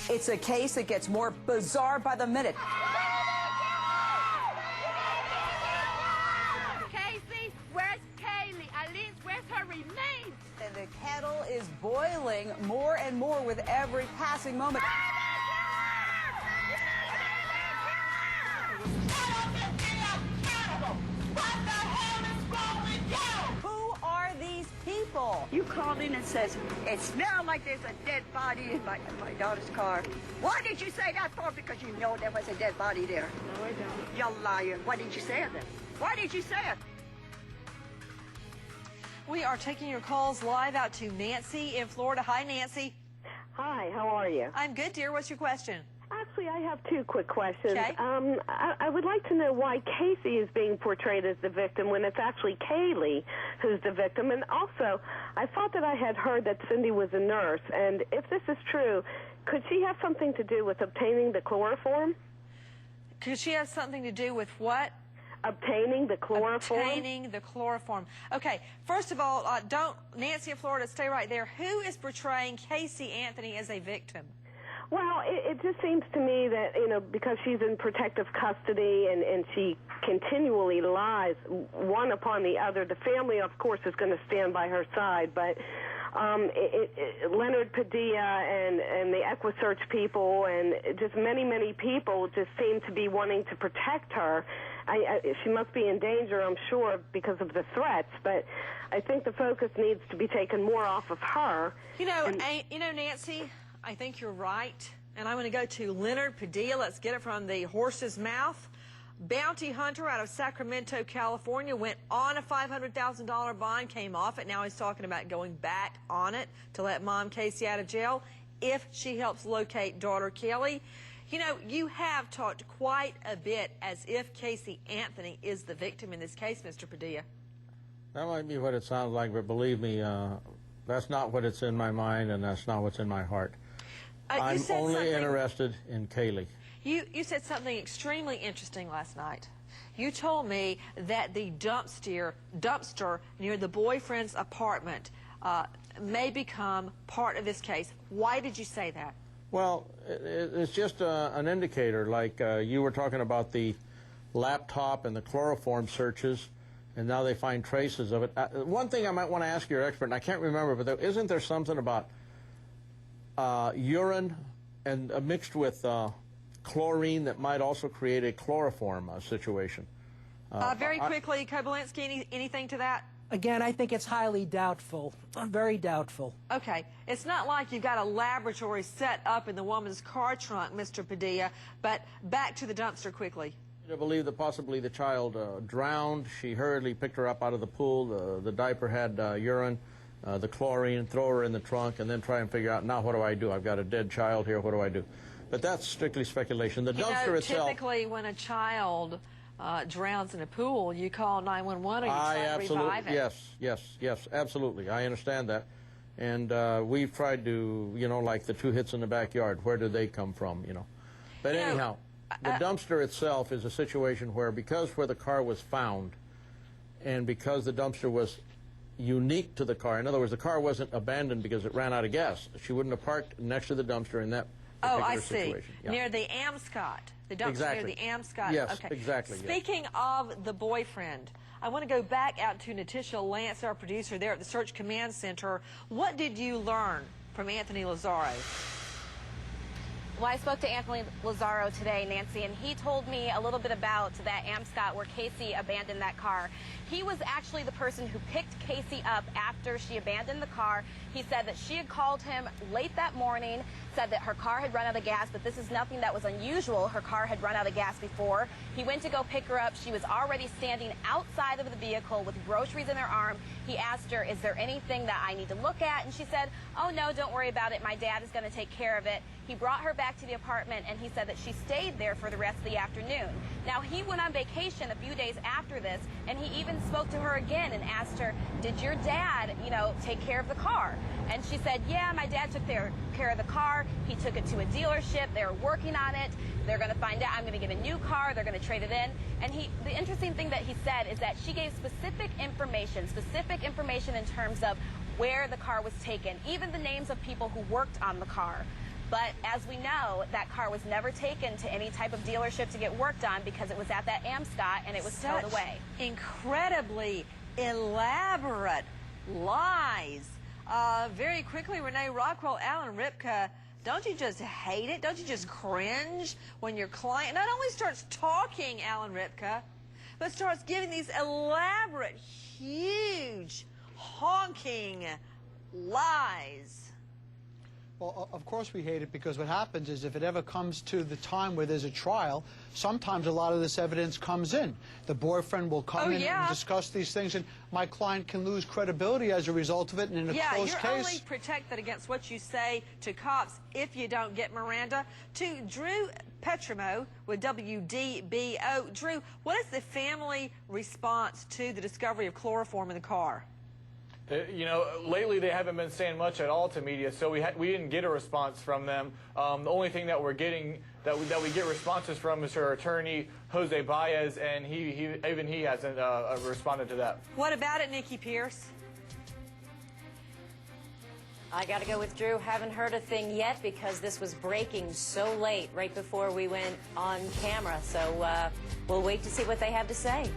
It's a case that gets more bizarre by the minute. Casey, where's Caylee? At least where's her remains? And the kettle is boiling more and more with every passing moment. Who are these people? You called in and says, it smells like there's a dead body in my daughter's car. Why did you say that for? Because you know there was a dead body there. No, I don't. You're lying. Why did you say it then? Why did you say it? We are taking your calls live out to Nancy in Florida. Hi, Nancy. Hi, how are you? I'm good, dear. What's your question? Actually, I have two quick questions. Okay. I would like to know why Casey is being portrayed as the victim when it's actually Caylee who's the victim. And also, I thought that I had heard that Cindy was a nurse. And if this is true, could she have something to do with obtaining the chloroform? Could she have something to do with what? Obtaining the chloroform? Obtaining the chloroform. Okay, first of all, Nancy in Florida, stay right there. Who is portraying Casey Anthony as a victim? Well, it just seems to me that, you know, because she's in protective custody and she continually lies one upon the other, the family, of course, is going to stand by her side. But Leonard Padilla and the EquiSearch people and just many, many people just seem to be wanting to protect her. She must be in danger, I'm sure, because of the threats. But I think the focus needs to be taken more off of her. You know, Nancy, I think you're right. And I'm going to go to Leonard Padilla. Let's get it from the horse's mouth. Bounty hunter out of Sacramento, California, went on a $500,000 bond, came off it. Now he's talking about going back on it to let Mom Casey out of jail if she helps locate daughter Kelly. You know, you have talked quite a bit as if Casey Anthony is the victim in this case, Mr. Padilla. That might be what it sounds like, but believe me, that's not what it's in my mind, and that's not what's in my heart. I'm only interested in Caylee. You said something extremely interesting last night. You told me that the dumpster near the boyfriend's apartment may become part of this case. Why did you say that? Well, It's just an indicator, like you were talking about the laptop and the chloroform searches, and now they find traces of it. One thing I might want to ask your expert, and I can't remember, but isn't there something about urine and mixed with chlorine that might also create a chloroform situation? Very quickly, Kobylinski, anything to that? Again, I think it's highly doubtful, very doubtful. Okay, it's not like you've got a laboratory set up in the woman's car trunk, Mr. Padilla, but back to the dumpster quickly. I believe that possibly the child drowned. She hurriedly picked her up out of the pool. The diaper had urine, the chlorine, throw her in the trunk, and then try and figure out, now what do I do? I've got a dead child here, what do I do? But that's strictly speculation. The dumpster itself... Typically when a child drowns in a pool, you call 911 or you try to revive it. Yes, absolutely. I understand that. And we've tried to, you know, like the two hits in the backyard, where did they come from, you know? But anyhow, the dumpster itself is a situation where, because where the car was found, and because the dumpster was unique to the car, in other words, the car wasn't abandoned because it ran out of gas. She wouldn't have parked next to the dumpster in that particular situation. Yeah. Near the Amscott. The dumpster near the Amscott. Yes, okay. exactly. Speaking of the boyfriend, I want to go back out to Natisha Lance, our producer there at the Search Command Center. What did you learn from Anthony Lazzaro? Well, I spoke to Anthony Lazzaro today, Nancy, and he told me a little bit about that Amscott where Casey abandoned that car. He was actually the person who picked Casey up after she abandoned the car. He said that she had called him late that morning, said that her car had run out of gas, but this is nothing that was unusual. Her car had run out of gas before. He went to go pick her up. She was already standing outside of the vehicle with groceries in her arm. He asked her, is there anything that I need to look at? And she said, oh, no, don't worry about it. My dad is going to take care of it. He brought her back to the apartment, and he said that she stayed there for the rest of the afternoon. Now, he went on vacation a few days after this, and he even spoke to her again and asked her, did your dad, you know, take care of the car? And she said, yeah, my dad took care of the car. He took it to a dealership. They're working on it. They're going to find out. I'm going to get a new car. They're going to trade it in. And the interesting thing that he said is that she gave specific information in terms of where the car was taken, even the names of people who worked on the car. But as we know, that car was never taken to any type of dealership to get worked on because it was at that Amscot and it was towed away. Incredibly elaborate lies. Very quickly, Renee Rockwell, Alan Ripka, don't you just hate it? Don't you just cringe when your client not only starts talking, Alan Ripka, but starts giving these elaborate, huge, honking lies? Well, of course we hate it, because what happens is if it ever comes to the time where there's a trial, sometimes a lot of this evidence comes in. The boyfriend will come in and discuss these things, and my client can lose credibility as a result of it. And in a close case, you're only protected against what you say to cops if you don't get Miranda. To Drew Petrimo with WDBO. Drew, what is the family response to the discovery of chloroform in the car? You know, lately they haven't been saying much at all to media, so we didn't get a response from them. The only thing that we're getting, that we get responses from, is her attorney, Jose Baez, and even he hasn't responded to that. What about it, Nikki Pierce? I got to go with Drew. Haven't heard a thing yet because this was breaking so late, right before we went on camera. So we'll wait to see what they have to say.